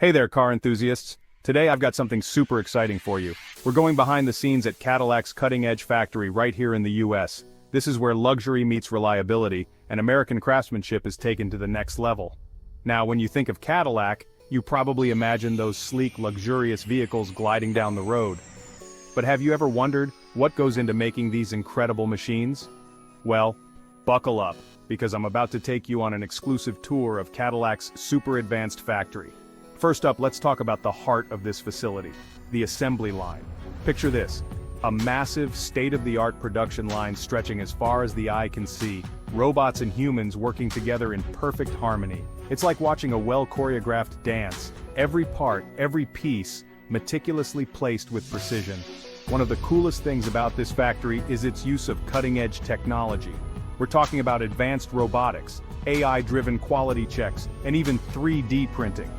Hey there, car enthusiasts. Today I've got something super exciting for you. We're going behind the scenes at Cadillac's cutting-edge factory right here in the US. This is where luxury meets reliability, and American craftsmanship is taken to the next level. Now, when you think of Cadillac, you probably imagine those sleek, luxurious vehicles gliding down the road. But have you ever wondered what goes into making these incredible machines? Well, buckle up, because I'm about to take you on an exclusive tour of Cadillac's super advanced factory. First up, let's talk about the heart of this facility, the assembly line. Picture this, a massive, state-of-the-art production line stretching as far as the eye can see, robots and humans working together in perfect harmony. It's like watching a well-choreographed dance, every part, every piece, meticulously placed with precision. One of the coolest things about this factory is its use of cutting-edge technology. We're talking about advanced robotics, AI-driven quality checks, and even 3D printing.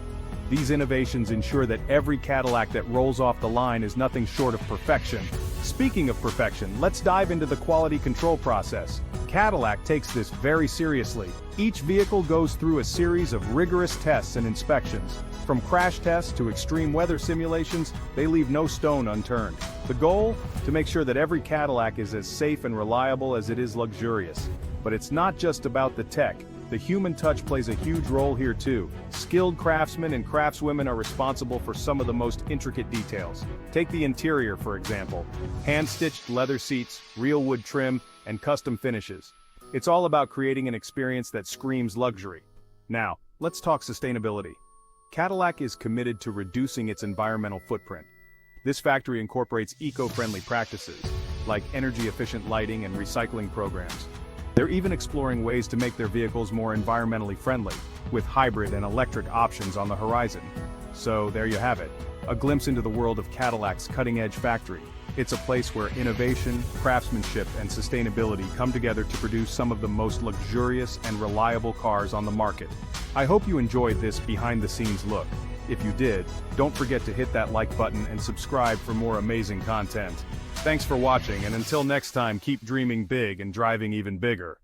These innovations ensure that every Cadillac that rolls off the line is nothing short of perfection. Speaking of perfection, let's dive into the quality control process. Cadillac takes this very seriously. Each vehicle goes through a series of rigorous tests and inspections. From crash tests to extreme weather simulations, they leave no stone unturned. The goal? To make sure that every Cadillac is as safe and reliable as it is luxurious. But it's not just about the tech. The human touch plays a huge role here too. Skilled craftsmen and craftswomen are responsible for some of the most intricate details. Take the interior, for example. Hand-stitched leather seats, real wood trim, and custom finishes. It's all about creating an experience that screams luxury. Now, let's talk sustainability. Cadillac is committed to reducing its environmental footprint. This factory incorporates eco-friendly practices, like energy-efficient lighting and recycling programs. They're even exploring ways to make their vehicles more environmentally friendly, with hybrid and electric options on the horizon. So there you have it, a glimpse into the world of Cadillac's cutting-edge factory. It's a place where innovation, craftsmanship, and sustainability come together to produce some of the most luxurious and reliable cars on the market. I hope you enjoyed this behind-the-scenes look. If you did, don't forget to hit that like button and subscribe for more amazing content. Thanks for watching, and until next time, keep dreaming big and driving even bigger.